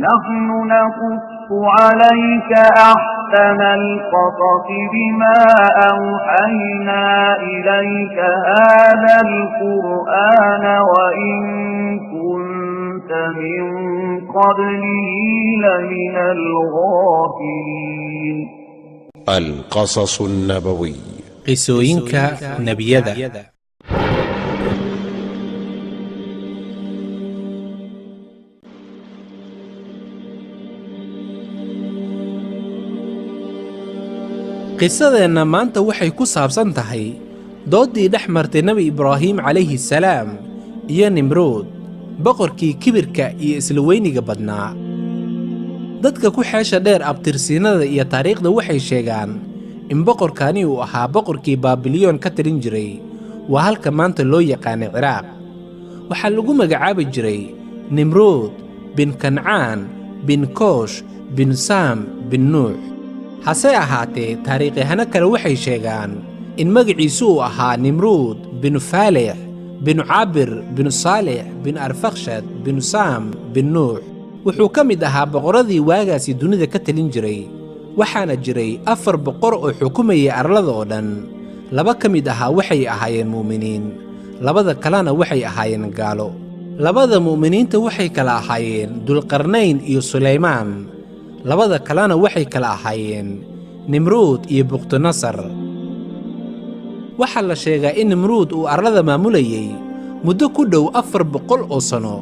نحن نقص عليك أحسن القصص بما أوحينا إليك هذا القرآن وإن كنت من قبله لمن الغافلين. القصص النبوي قصوينك نبيذا. qisadeenna maanta waxay ku saabsan tahay dooddii dhex martay nebi ibraahim calayhi salaam iyo nimruud boqorkii kibirka iyo isla weyniga badnaa. dadka ku xeesha dheer abtirsiinada iyo taariikhda waxay sheegaan in boqorkani uu ahaa boqorkii baabilyoon ka talin jiray waa halka maanta loo yaqaanay ciraaq. waxaa lagu magacaabi jiray nimruud bin kancaan bin koosh bin saam bin nuux. hase ahaatee taariikhyahanno kale waxay sheegaan in magaciisu uu ahaa nimruud binu faalix binu cabir binu saalix bin arfakshad binu saam bin nuux. wuxuu ka mid ahaa boqorradii waagaasi dunida ka talin jiray, waxaana jiray 4 boqor oo xukumayay arlada oo dhan. 2 ka mid ahaa waxay ahaayeen mu'miniin, 2 kalena waxay ahaayeen gaalo. 2 mu'miniinta waxay kala ahaayeen dulqarnayn iyo sulaymaan, 2 kalena waxay kala ahaayeen nimruud iyo bukhtinasar. waxaa la sheegaa in nimruud uu arlada maamulayay muddo ku dhow 400 oo sano,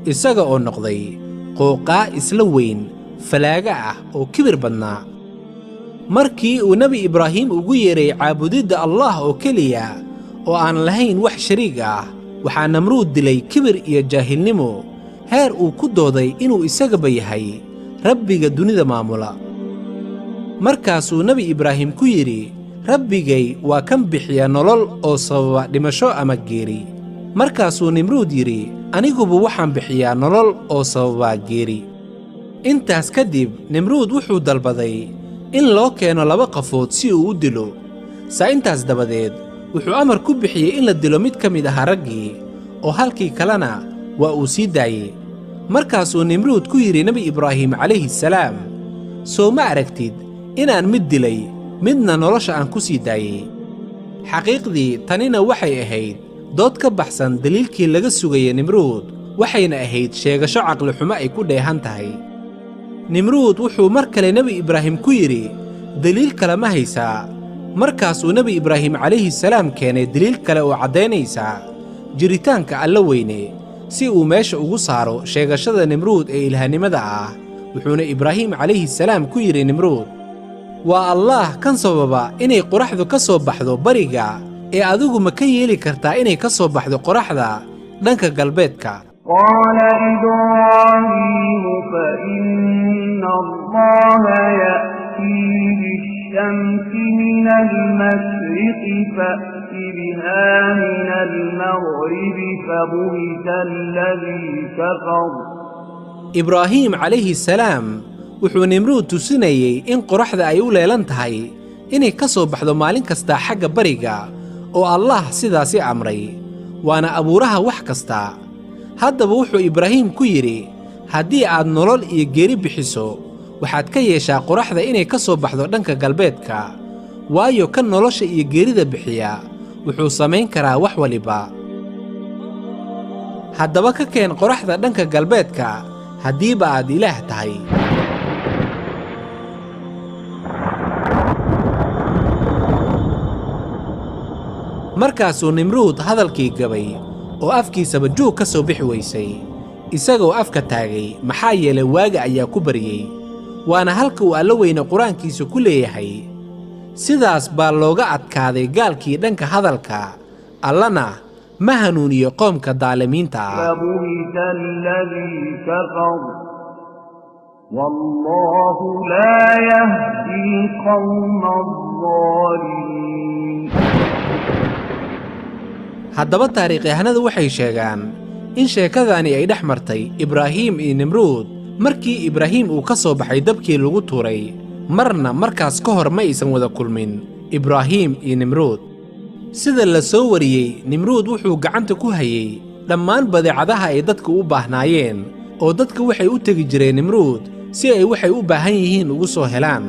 isaga oo noqday qooqaa isla weyn falaaga ah oo kibir badnaa. markii uu nebi ibraahim ugu yeeray caabudidda allah oo keliya oo aan lahayn wax shariig ah, waxaa nimruud dilay kibir iyo jaahilnimo heer uu ku dooday inuu isagaba yahay rabbiga dunida maamula. markaasuu nebi ibraahim ku yidhi, rabbigay waa kan bixiya nolol oo sababa dhimasho ama geeri. markaasuu nimruud yidhi, aniguba waxaan bixiyaa nolol oo sababa geeri. intaas kadib nimruud wuxuu dalbaday in loo keeno 2 qafood si uu u dilo. intaas dabadeed wuxuu amar ku bixiyey in la dilo mid ka mid ahaa raggii, oo halkii kalena waa uu sii daayey. markaasuu nimruud ku yidhi nebi ibraahim calayhi salaam, soo ma aragtid inaan mid dilay midna nolosha aan ku sii daayey? xaqiiqdii tanina waxay ahayd dood ka baxsan daliilkii laga sugayay nimruud, waxayna ahayd sheegasho caqli xumo ay ku dheehan tahay. nimruud wuxuu mar kale nebi ibraahim ku yidhi, daliil kale ma haysaa? markaasuu nebi ibraahim calayhi salaam keenay daliil kale oo caddaynaysaa jiritaanka alla weyne, si uu meesha ugu saaro sheegashada nimruud ee ilaahnimada ah. wuxuuna ibraahim calayhi salaam ku yidhi nimruud, waa allaah kan sababa inay qoraxdu ka soo baxdo bariga, ee adigu ma ka yeeli kartaa inay ka soo baxdo qoraxda dhanka galbeedka? قال إبراهيم فإن الله يأتي بالشمس من المشرق فأت بها من المغرب فبهت الذي كفر. ibraahim calayhi salaam wuxuu nimruud tusinayey in qoraxda ay u leelan tahay inay ka soo baxdo maalin kasta xagga bariga, oo allah sidaasi amray, waana abuuraha wax kasta. haddaba wuxuu ibraahim ku yidhi, haddii aad nolol iyo geeri bixiso, waxaad ka yeeshaa qoraxda inay ka soo baxdo dhanka galbeedka, waayo kan nolosha iyo geerida bixiya wuxuu samayn karaa wax waliba. haddaba ka keen qoraxda dhanka galbeedka haddiiba aad ilaah tahay. markaasuu nimruud hadalkii gabay oo afkiisaba juug ka soo bixi weysay, isagoo afka taagay, maxaa yeelay waaga ayaa ku baryey. waana halka uu alla weyne qur-aankiisa ku leeyahay, sidaas baa looga adkaaday gaalkii dhanka hadalka, allana ma hanuuniyo qoomka daalimiinta ah. فبهت الذي كفر والله لا يهدي القوم الظالمين. haddaba taariikhyahanadu waxay sheegaan in sheekadaani ay dhex martay ibraahim iyo nimruud markii ibraahim uu ka soo baxay dabkii lagu tuuray. marna markaas ka hor ma aysan wada kulmin ibraahim iyo nimruud. sida la soo wariyey, nimruud wuxuu gacanta ku hayey dhammaan badeecadaha ay dadku u baahnaayeen, oo dadka waxay u tegi jireen Nimruud si ay waxay u baahan yihiin ugu soo helaan.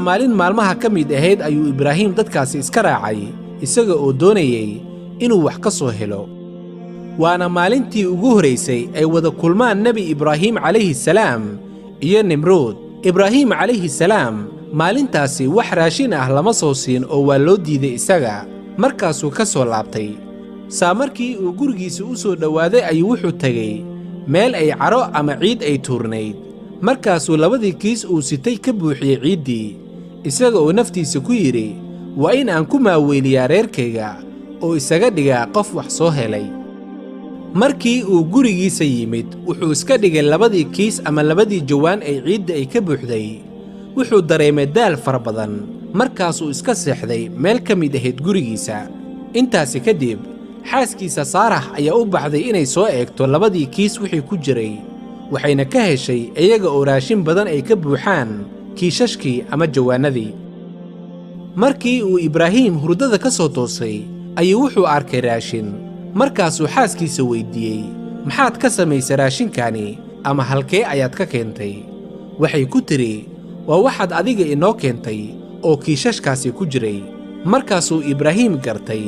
Maalin maalmaha ka mid ahayd ayuu Ibraahim dadkaasi iska raacay isaga oo doonayay inuu wax ka soo helo. waana maalintii ugu horeysay ay wada kulmaan Nabi Ibraahim calayhi salaam iyo Nimruud. Ibraahim calayhi salaam maalintaasi wax raashin ah lama soo siin oo waa loo diiday isaga, markaasuu ka soo laabtay. Markii uu gurigiisa u soo dhowaaday ayuu wuxuu tagay meel ay caro ama ciid ay tuurnayd, markaasuu labadii kiis uu sitay ka buuxiyey ciiddii, isaga oo naftiisa ku yidhi waa in aan ku maaweeliyaa reerkayga oo isaga dhigaa qof wax soo helay. markii uu gurigiisa yimid wuxuu iska dhigay labadii kiis ama labadii jawaan ay ciidda ay ka buuxday. wuxuu dareemay daal fara badan, markaasuu iska seexday meel ka mid ahayd gurigiisa. intaasi kadib xaaskiisa Saarax ayaa u baxday inay soo eegto labadii kiis wixii ku jiray, waxayna ka heshay iyaga oo raashin badan ay ka buuxaan kiishashkii ama jawaanadii. markii uu Ibraahim hurdada ka soo toosay ayuu wuxuu arkay raashin, markaasuu xaaskiisa weydiiyey, maxaad ka samaysay raashinkani ama halkee ayaad ka keentay? waxay ku tiri, waa waxaad adiga inoo keentay oo kiishashkaasi ku jiray. markaasuu Ibraahim gartay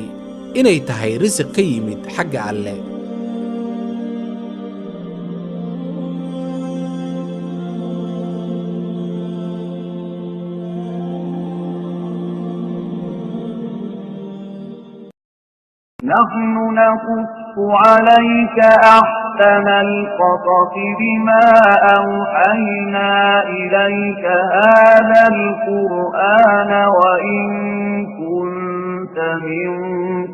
inay tahay risiq ka yimid xagga Alle. نحن نقص عليك أحسن القصص بما أوحينا إليك هذا القرآن وإن كنت من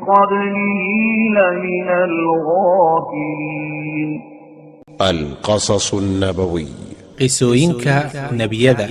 قبله لمن الغافلين. القصص النبوي قصوينك نبيذا